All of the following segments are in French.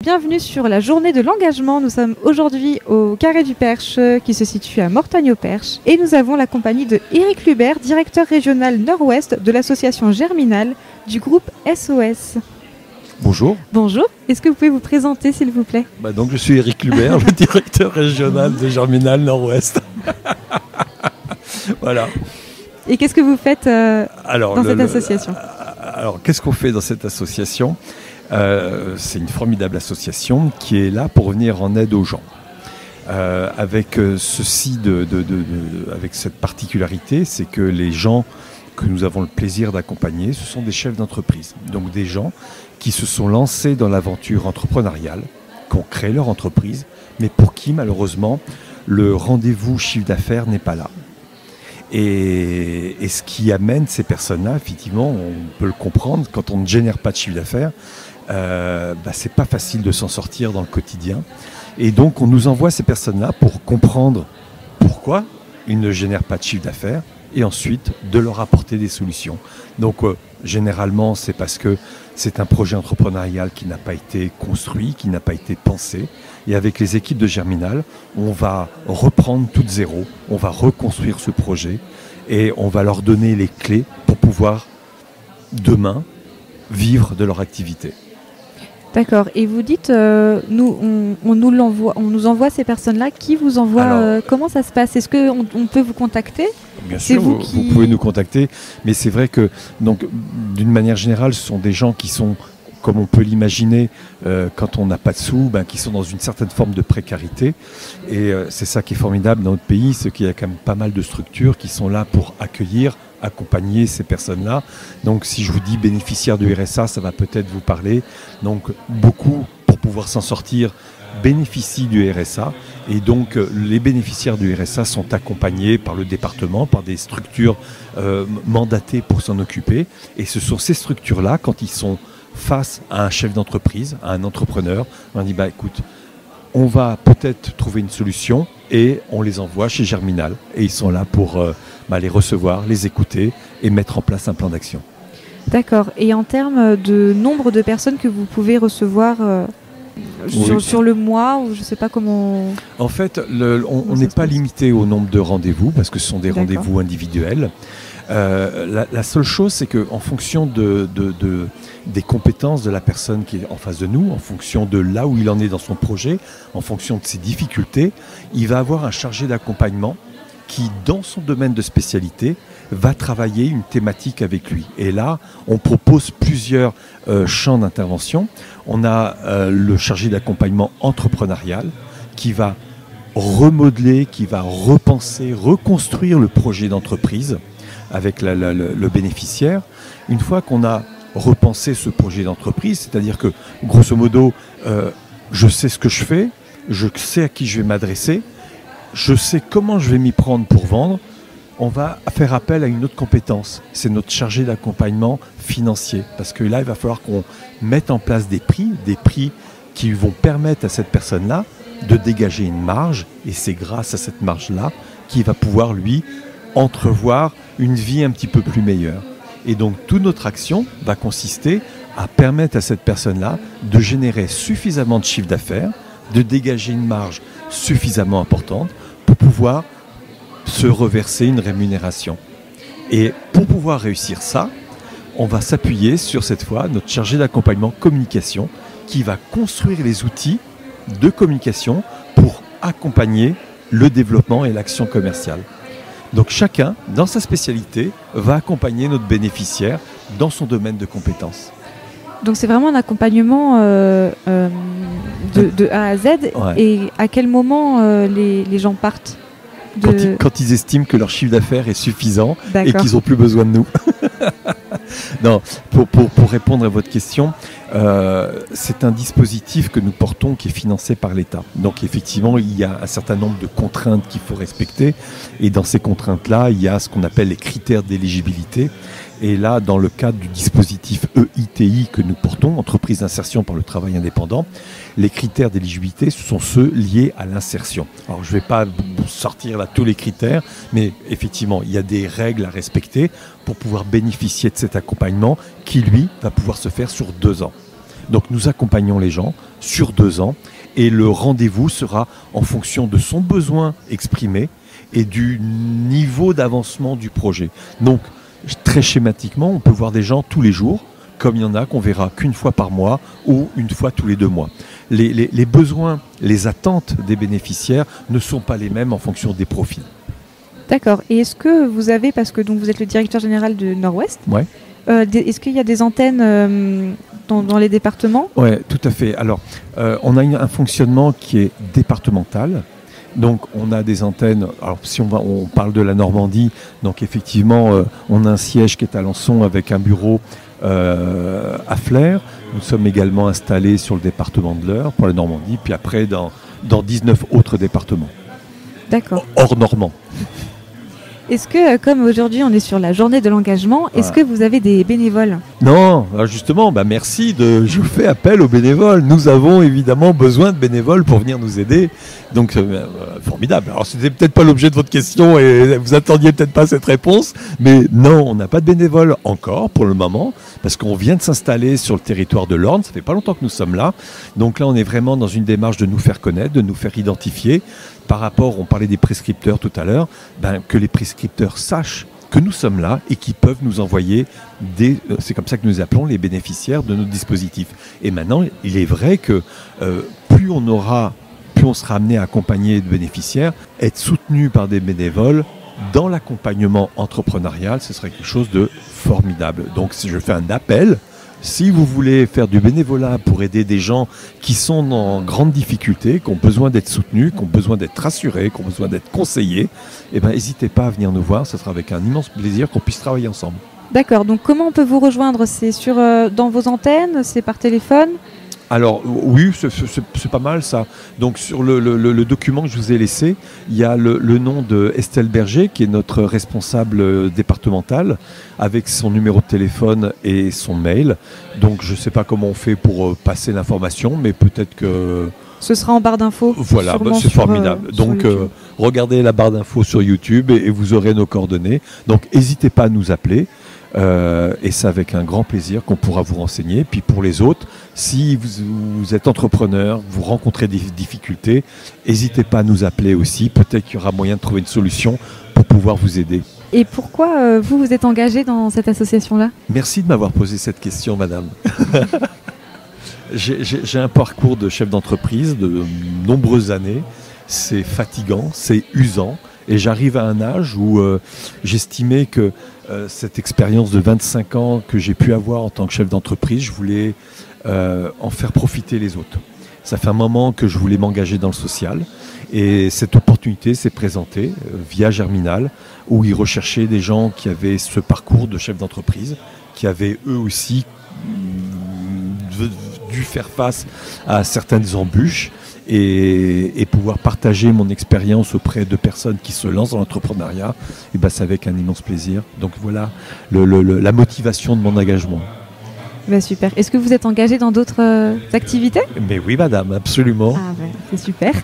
bienvenue sur la journée de l'engagement. Nous sommes aujourd'hui au Carré du Perche qui se situe à Mortagne-au-Perche et nous avons la compagnie de Éric Lubert, directeur régional nord-ouest de l'association Germinal du groupe SOS. Bonjour. Bonjour, est-ce que vous pouvez vous présenter s'il vous plaît ? Donc je suis Éric Lubert, le directeur régional de Germinal Nord-Ouest. Voilà. Et qu'est-ce que vous faites dans cette association ? Alors, qu'est-ce qu'on fait dans cette association ? C'est une formidable association qui est là pour venir en aide aux gens. Avec avec cette particularité, c'est que les gens que nous avons le plaisir d'accompagner, ce sont des chefs d'entreprise. Donc des gens qui se sont lancés dans l'aventure entrepreneuriale, qui ont créé leur entreprise, mais pour qui malheureusement le rendez-vous chiffre d'affaires n'est pas là. Et ce qui amène ces personnes-là, effectivement, on peut le comprendre, quand on ne génère pas de chiffre d'affaires, c'est pas facile de s'en sortir dans le quotidien. Et donc on nous envoie ces personnes-là pour comprendre pourquoi ils ne génèrent pas de chiffre d'affaires et ensuite de leur apporter des solutions. Donc généralement c'est parce que c'est un projet entrepreneurial qui n'a pas été construit, qui n'a pas été pensé. Et avec les équipes de Germinal, on va reprendre tout de zéro, on va reconstruire ce projet et on va leur donner les clés pour pouvoir demain vivre de leur activité. D'accord. Et vous dites, on nous envoie ces personnes-là. Qui vous envoie ? Comment ça se passe ? Est-ce qu'on peut vous contacter ? Bien sûr, vous pouvez nous contacter. Mais c'est vrai que, donc, d'une manière générale, ce sont des gens qui sont, comme on peut l'imaginer, quand on n'a pas de sous, qui sont dans une certaine forme de précarité. Et c'est ça qui est formidable dans notre pays, c'est qu'il y a quand même pas mal de structures qui sont là pour accompagner ces personnes-là. Donc si je vous dis bénéficiaire du RSA, ça va peut-être vous parler. Donc beaucoup, pour pouvoir s'en sortir, bénéficient du RSA. Et donc les bénéficiaires du RSA sont accompagnés par le département, par des structures mandatées pour s'en occuper. Et ce sont ces structures-là, quand ils sont face à un chef d'entreprise, à un entrepreneur, on dit écoute, on va peut-être trouver une solution et on les envoie chez Germinal. Et ils sont là pour les recevoir, les écouter et mettre en place un plan d'action. D'accord. Et en termes de nombre de personnes que vous pouvez recevoir sur le mois, ou je ne sais pas comment... En fait, on n'est pas limité au nombre de rendez-vous parce que ce sont des rendez-vous individuels. La seule chose, c'est qu'en fonction des compétences de la personne qui est en face de nous, en fonction de là où il en est dans son projet, en fonction de ses difficultés, il va avoir un chargé d'accompagnement qui, dans son domaine de spécialité, va travailler une thématique avec lui. Et là, on propose plusieurs champs d'intervention. On a le chargé d'accompagnement entrepreneurial qui va remodeler, qui va repenser, reconstruire le projet d'entreprise avec le bénéficiaire. Une fois qu'on a repensé ce projet d'entreprise, c'est-à-dire que, grosso modo, je sais ce que je fais, je sais à qui je vais m'adresser, je sais comment je vais m'y prendre pour vendre, on va faire appel à une autre compétence. C'est notre chargé d'accompagnement financier. Parce que là, il va falloir qu'on mette en place des prix qui vont permettre à cette personne-là de dégager une marge. Et c'est grâce à cette marge-là qu'il va pouvoir, lui, entrevoir une vie un petit peu plus meilleure. Et donc, toute notre action va consister à permettre à cette personne-là de générer suffisamment de chiffre d'affaires, de dégager une marge suffisamment importante pour pouvoir se reverser une rémunération. Et pour pouvoir réussir ça, on va s'appuyer sur cette fois notre chargé d'accompagnement communication qui va construire les outils de communication pour accompagner le développement et l'action commerciale. Donc chacun, dans sa spécialité, va accompagner notre bénéficiaire dans son domaine de compétences. Donc c'est vraiment un accompagnement de A à Z. Ouais. Et à quel moment les gens partent quand ils estiment que leur chiffre d'affaires est suffisant et qu'ils n'ont plus besoin de nous. Non, pour répondre à votre question, c'est un dispositif que nous portons qui est financé par l'État. Donc effectivement, il y a un certain nombre de contraintes qu'il faut respecter. Et dans ces contraintes-là, il y a ce qu'on appelle les critères d'éligibilité. Et là, dans le cadre du dispositif EITI que nous portons, Entreprise d'insertion par le travail indépendant, les critères d'éligibilité, ce sont ceux liés à l'insertion. Alors, je ne vais pas vous sortir là tous les critères, mais effectivement, il y a des règles à respecter pour pouvoir bénéficier de cet accompagnement qui, lui, va pouvoir se faire sur 2 ans. Donc, nous accompagnons les gens sur 2 ans. Et le rendez-vous sera en fonction de son besoin exprimé et du niveau d'avancement du projet. Donc, très schématiquement, on peut voir des gens tous les jours, comme il y en a qu'on verra qu'une fois par mois ou une fois tous les 2 mois. Les besoins, les attentes des bénéficiaires ne sont pas les mêmes en fonction des profils. D'accord. Et est-ce que vous avez, parce que donc, vous êtes le directeur général de Nord-Ouest, Ouais. Est-ce qu'il y a des antennes dans les départements ? Oui, tout à fait. Alors, on a un fonctionnement qui est départemental. Donc, on a des antennes. Alors, si on parle de la Normandie, donc effectivement, on a un siège qui est à Alençon avec un bureau à Flers. Nous sommes également installés sur le département de l'Eure pour la Normandie, puis après dans 19 autres départements. D'accord. Hors normand. Est-ce que, comme aujourd'hui on est sur la journée de l'engagement, est-ce que vous avez des bénévoles ? Non, justement, merci je fais appel aux bénévoles. Nous avons évidemment besoin de bénévoles pour venir nous aider. Donc, formidable. Alors, c'était peut-être pas l'objet de votre question et vous attendiez peut-être pas cette réponse. Mais non, on n'a pas de bénévoles encore pour le moment parce qu'on vient de s'installer sur le territoire de l'Orne. Ça fait pas longtemps que nous sommes là. Donc là, on est vraiment dans une démarche de nous faire connaître, de nous faire identifier. Par rapport, on parlait des prescripteurs tout à l'heure, que les prescripteurs sachent que nous sommes là et qu'ils peuvent nous envoyer c'est comme ça que nous appelons les bénéficiaires de notre dispositif. Et maintenant, il est vrai que plus on sera amené à accompagner de bénéficiaires, être soutenu par des bénévoles dans l'accompagnement entrepreneurial, ce serait quelque chose de formidable. Donc je fais un appel. Si vous voulez faire du bénévolat pour aider des gens qui sont en grande difficulté, qui ont besoin d'être soutenus, qui ont besoin d'être rassurés, qui ont besoin d'être conseillés, n'hésitez pas à venir nous voir. Ce sera avec un immense plaisir qu'on puisse travailler ensemble. D'accord. Donc comment on peut vous rejoindre ? C'est dans vos antennes ? C'est par téléphone ? Alors oui, c'est pas mal ça. Donc sur le document que je vous ai laissé, il y a le nom de Estelle Berger, qui est notre responsable départementale, avec son numéro de téléphone et son mail. Donc je ne sais pas comment on fait pour passer l'information, mais peut-être que... Ce sera en barre d'infos. Voilà, c'est formidable. Donc regardez la barre d'infos sur YouTube et vous aurez nos coordonnées. Donc n'hésitez pas à nous appeler. Et c'est avec un grand plaisir qu'on pourra vous renseigner. Puis pour les autres, si vous êtes entrepreneur, vous rencontrez des difficultés, n'hésitez pas à nous appeler aussi. Peut-être qu'il y aura moyen de trouver une solution pour pouvoir vous aider. Et pourquoi vous êtes engagé dans cette association-là ? Merci de m'avoir posé cette question, madame. J'ai un parcours de chef d'entreprise de nombreuses années. C'est fatigant, c'est usant. Et j'arrive à un âge où j'estimais que cette expérience de 25 ans que j'ai pu avoir en tant que chef d'entreprise, je voulais en faire profiter les autres. Ça fait un moment que je voulais m'engager dans le social et cette opportunité s'est présentée via Germinal, où ils recherchaient des gens qui avaient ce parcours de chef d'entreprise, qui avaient eux aussi dû faire face à certaines embûches. Et pouvoir partager mon expérience auprès de personnes qui se lancent dans l'entrepreneuriat, c'est avec un immense plaisir. Donc voilà la motivation de mon engagement. Super. Est-ce que vous êtes engagé dans d'autres activités ? Mais oui, madame, absolument. C'est super.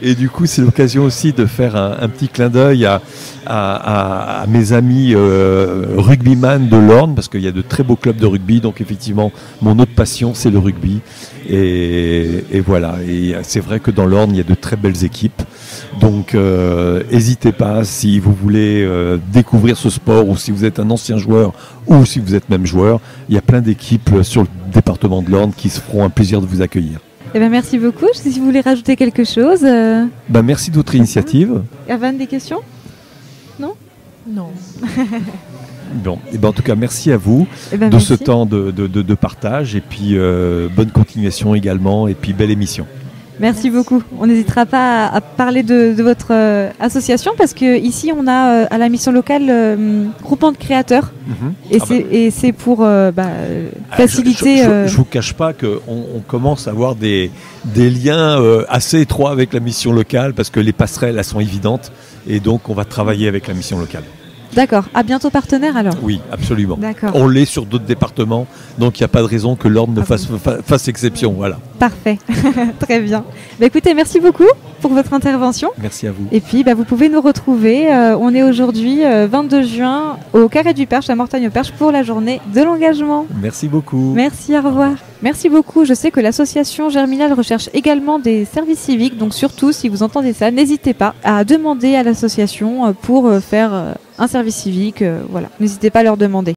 Et du coup, c'est l'occasion aussi de faire un petit clin d'œil à mes amis rugbyman de l'Orne, parce qu'il y a de très beaux clubs de rugby. Donc effectivement, mon autre passion, c'est le rugby. Et voilà. Et c'est vrai que dans l'Orne, il y a de très belles équipes. Donc n'hésitez pas, si vous voulez découvrir ce sport, ou si vous êtes un ancien joueur, ou si vous êtes même joueur, il y a plein d'équipes sur le département de l'Orne qui se feront un plaisir de vous accueillir. Merci beaucoup. Je sais si vous voulez rajouter quelque chose. Merci de votre initiative. Erwan, des questions ? Non ? Non. Bon, en tout cas, merci à vous de ce temps de partage. Et puis, bonne continuation également. Et puis, belle émission. Merci beaucoup. On n'hésitera pas à parler de votre association, parce qu'ici, on a à la mission locale groupement de créateurs. Et c'est pour faciliter... Je ne vous cache pas qu'on commence à avoir des liens assez étroits avec la mission locale, parce que les passerelles, elles sont évidentes. Et donc, on va travailler avec la mission locale. D'accord. À bientôt partenaire alors ? Oui, absolument. D'accord. On l'est sur d'autres départements, donc il n'y a pas de raison que l'Orne ne fasse exception. Voilà. Parfait, très bien. Écoutez, merci beaucoup pour votre intervention. Merci à vous. Et puis, vous pouvez nous retrouver. On est aujourd'hui 22 juin au Carré du Perche à Mortagne-au-Perche pour la journée de l'engagement. Merci beaucoup. Merci, au revoir. Merci beaucoup. Je sais que l'association Germinal recherche également des services civiques. Donc surtout, si vous entendez ça, n'hésitez pas à demander à l'association pour faire un service civique. Voilà, n'hésitez pas à leur demander.